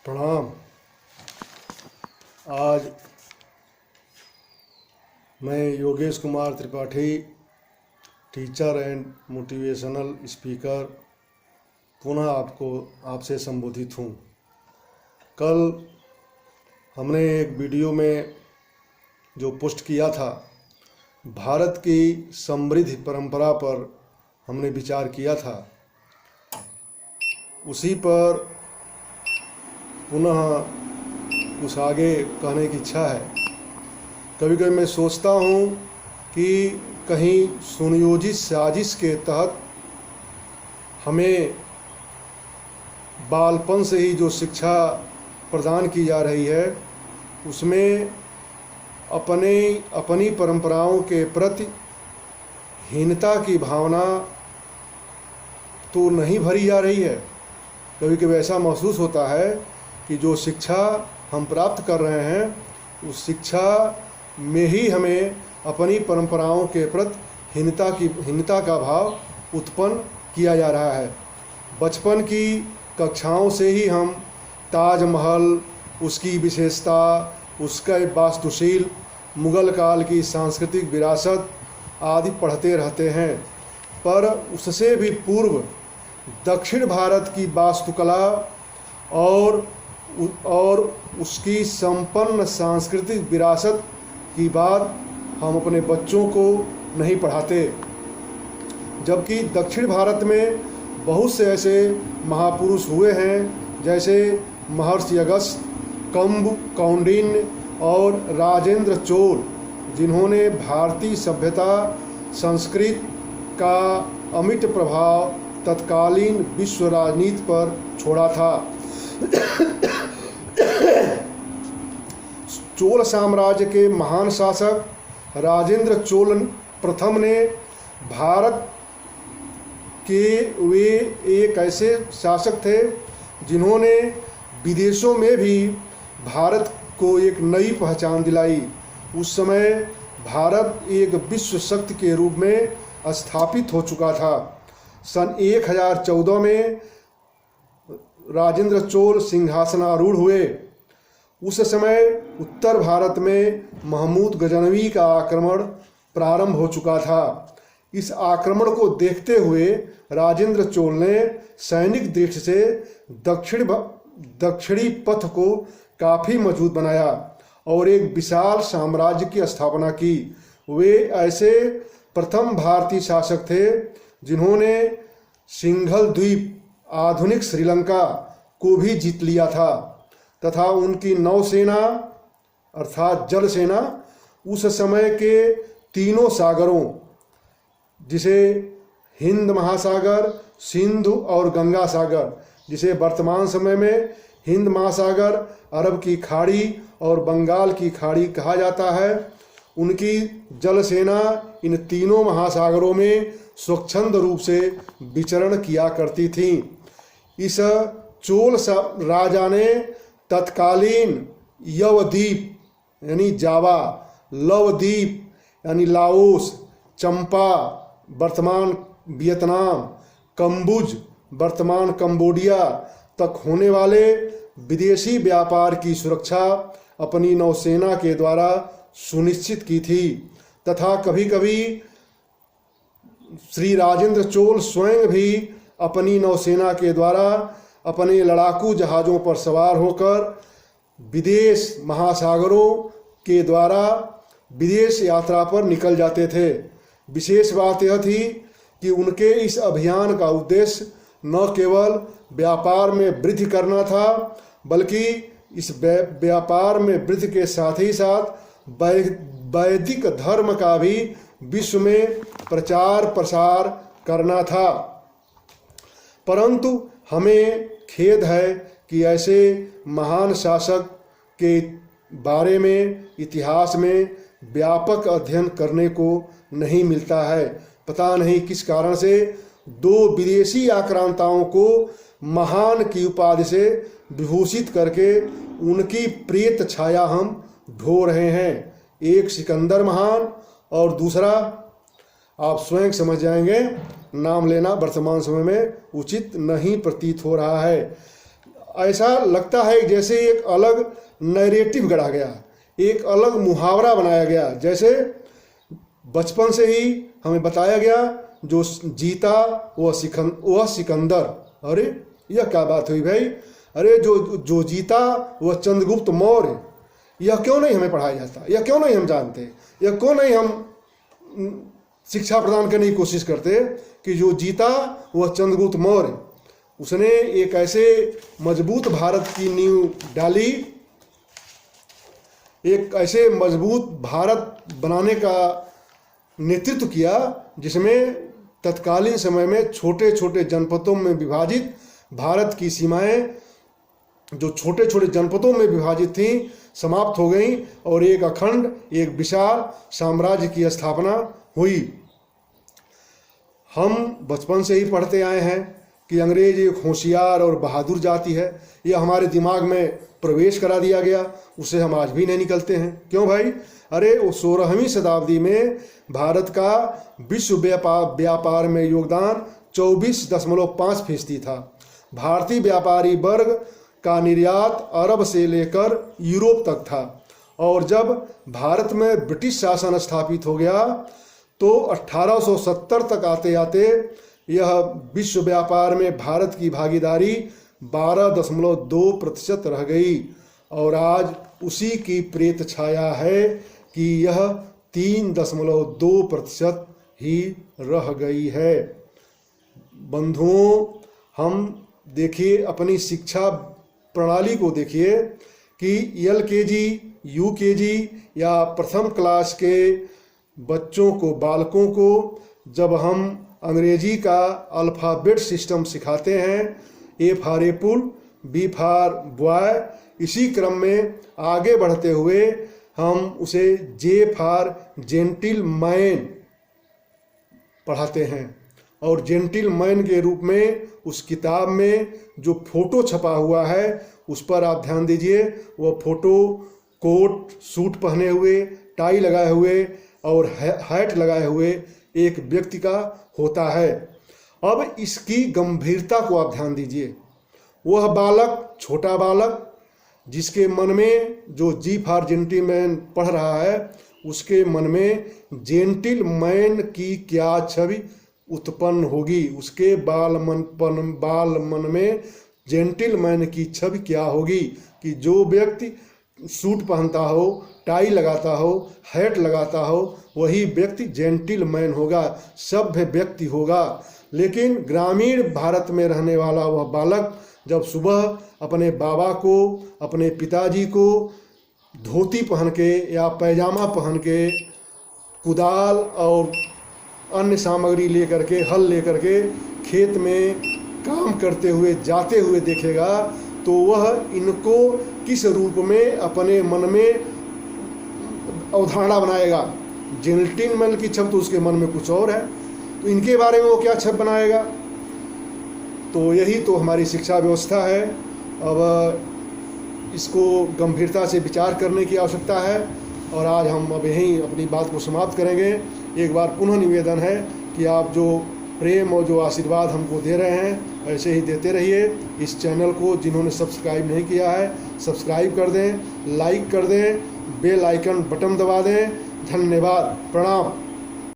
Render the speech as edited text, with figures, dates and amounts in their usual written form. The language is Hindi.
प्रणाम। आज मैं Yogesh Kumar Tripathi, teacher and motivational speaker, पुनः आपसे संबोधित हूँ। कल हमने एक वीडियो में जो पोस्ट किया था, भारत की समृद्ध परंपरा पर हमने विचार किया था। उसी पर पुनः कुछ आगे कहने की इच्छा है। कभी कभी मैं सोचता हूँ कि कहीं सुनियोजित साजिश के तहत हमें बालपन से ही जो शिक्षा प्रदान की जा रही है, उसमें अपनी परंपराओं के प्रति हीनता की भावना तो नहीं भरी जा रही है। कभी कभी ऐसा महसूस होता है कि जो शिक्षा हम प्राप्त कर रहे हैं, उस शिक्षा में ही हमें अपनी परंपराओं के प्रति हीनता का भाव उत्पन्न किया जा रहा है। बचपन की कक्षाओं से ही हम ताजमहल, उसकी विशेषता, उसका वास्तुशिल्प, मुगल काल की सांस्कृतिक विरासत आदि पढ़ते रहते हैं, पर उससे भी पूर्व दक्षिण भारत की वास्तुकला और उसकी संपन्न सांस्कृतिक विरासत की बात हम अपने बच्चों को नहीं पढ़ाते। जबकि दक्षिण भारत में बहुत से ऐसे महापुरुष हुए हैं, जैसे महर्षि अगस्त्य, कौंडिन्य और राजेंद्र चोल, जिन्होंने भारतीय सभ्यता संस्कृति का अमिट प्रभाव तत्कालीन विश्व राजनीति पर छोड़ा था। चोल साम्राज्य के महान शासक राजेंद्र चोल प्रथम ने भारत के वे एक ऐसे शासक थे जिन्होंने विदेशों में भी भारत को एक नई पहचान दिलाई। उस समय भारत एक विश्व शक्ति के रूप में स्थापित हो चुका था। सन 1014 में राजेंद्र चोल सिंहासनारूढ़ हुए। उस समय उत्तर भारत में महमूद गजनवी का आक्रमण प्रारंभ हो चुका था। इस आक्रमण को देखते हुए राजेंद्र चोल ने सैनिक दृष्टि से दक्षिणी पथ को काफ़ी मजबूत बनाया और एक विशाल साम्राज्य की स्थापना की। वे ऐसे प्रथम भारतीय शासक थे जिन्होंने सिंघल द्वीप, आधुनिक श्रीलंका को भी जीत लिया था, तथा उनकी नौसेना अर्थात जल सेना उस समय के तीनों सागरों, जिसे हिंद महासागर, सिंधु और गंगा सागर, जिसे वर्तमान समय में हिंद महासागर, अरब की खाड़ी और बंगाल की खाड़ी कहा जाता है, उनकी जल सेना इन तीनों महासागरों में स्वच्छंद रूप से विचरण किया करती थी। इस चोल राजा ने तत्कालीन यवद्वीप यानी जावा, लवद्वीप यानी लाओस, चंपा वर्तमान वियतनाम, कम्बुज वर्तमान कंबोडिया तक होने वाले विदेशी व्यापार की सुरक्षा अपनी नौसेना के द्वारा सुनिश्चित की थी, तथा कभी कभी श्री राजेंद्र चोल स्वयं भी अपनी नौसेना के द्वारा अपने लड़ाकू जहाज़ों पर सवार होकर विदेश महासागरों के द्वारा विदेश यात्रा पर निकल जाते थे। विशेष बात यह थी कि उनके इस अभियान का उद्देश्य न केवल व्यापार में वृद्धि करना था, बल्कि इस व्यापार में वृद्धि के साथ ही साथ वैदिक धर्म का भी विश्व में प्रचार प्रसार करना था। परंतु हमें खेद है कि ऐसे महान शासक के बारे में इतिहास में व्यापक अध्ययन करने को नहीं मिलता है। पता नहीं किस कारण से दो विदेशी आक्रांताओं को महान की उपाधि से विभूषित करके उनकी प्रेत छाया हम ढो रहे हैं। एक सिकंदर महान और दूसरा आप स्वयं समझ जाएंगे, नाम लेना वर्तमान समय में उचित नहीं प्रतीत हो रहा है। ऐसा लगता है जैसे एक अलग नैरेटिव गढ़ा गया, एक अलग मुहावरा बनाया गया, जैसे बचपन से ही हमें बताया गया जो जीता वह सिकंदर। अरे यह क्या बात हुई भाई? अरे जो जीता वह चंद्रगुप्त मौर्य। यह क्यों नहीं हमें पढ़ाया जाता? यह क्यों नहीं हम जानते? यह क्यों नहीं हम शिक्षा प्रदान करने की कोशिश करते कि जो जीता वह चंद्रगुप्त मौर्य। उसने एक ऐसे मजबूत भारत की नींव डाली, एक ऐसे मजबूत भारत बनाने का नेतृत्व किया जिसमें तत्कालीन समय में छोटे छोटे जनपदों में विभाजित भारत की सीमाएं जो छोटे छोटे जनपदों में विभाजित थीं समाप्त हो गईं और एक अखंड, एक विशाल साम्राज्य की स्थापना हुई। हम बचपन से ही पढ़ते आए हैं कि अंग्रेज एक होशियार और बहादुर जाति है। यह हमारे दिमाग में प्रवेश करा दिया गया, उससे हम आज भी नहीं निकलते हैं। क्यों भाई? अरे वो 16वीं शताब्दी में भारत का विश्व व्यापार में योगदान 24.5% था। भारतीय व्यापारी वर्ग का निर्यात अरब से लेकर यूरोप तक था। और जब भारत में ब्रिटिश शासन स्थापित हो गया तो 1870 तक आते आते यह विश्व व्यापार में भारत की भागीदारी 12.2% रह गई और आज उसी की प्रेत छाया है कि यह 3.2% ही रह गई है। बंधुओं, हम देखिए अपनी शिक्षा प्रणाली को देखिए कि LKG, UKG या प्रथम क्लास के बच्चों को, बालकों को जब हम अंग्रेजी का अल्फ़ाबेट सिस्टम सिखाते हैं, A for Apple, B for boy, इसी क्रम में आगे बढ़ते हुए हम उसे J फॉर जेंटिलमैन पढ़ाते हैं। और जेंटिलमैन के रूप में उस किताब में जो फोटो छपा हुआ है उस पर आप ध्यान दीजिए। वह फोटो कोट सूट पहने हुए, टाई लगाए हुए और हैट लगाए हुए एक व्यक्ति का होता है। अब इसकी गंभीरता को आप ध्यान दीजिए। वह बालक, छोटा बालक, जिसके मन में जो G फॉर जेंटिलमैन पढ़ रहा है उसके मन में जेंटिलमैन की क्या छवि उत्पन्न होगी, उसके बाल मन में जेंटिलमैन की छवि क्या होगी कि जो व्यक्ति सूट पहनता हो, टाई लगाता हो, हैट लगाता हो, वही व्यक्ति जेंटिलमैन होगा, सभ्य व्यक्ति होगा। लेकिन ग्रामीण भारत में रहने वाला वह बालक जब सुबह अपने बाबा को, अपने पिताजी को धोती पहन के या पैजामा पहन के कुदाल और अन्य सामग्री लेकर के, हल लेकर के खेत में काम करते हुए जाते हुए देखेगा तो वह इनको किस रूप में अपने मन में अवधारणा बनाएगा। जेंटिलमैन की छब तो उसके मन में कुछ और है, तो इनके बारे में वो क्या छब बनाएगा? तो यही तो हमारी शिक्षा व्यवस्था है। अब इसको गंभीरता से विचार करने की आवश्यकता है। और आज हम अब यहीं अपनी बात को समाप्त करेंगे। एक बार पुनः निवेदन है कि आप जो प्रेम और जो आशीर्वाद हमको दे रहे हैं ऐसे ही देते रहिए। इस चैनल को जिन्होंने सब्सक्राइब नहीं किया है सब्सक्राइब कर दें, लाइक कर दें, बेल आइकन बटन दबा दें। धन्यवाद, प्रणाम।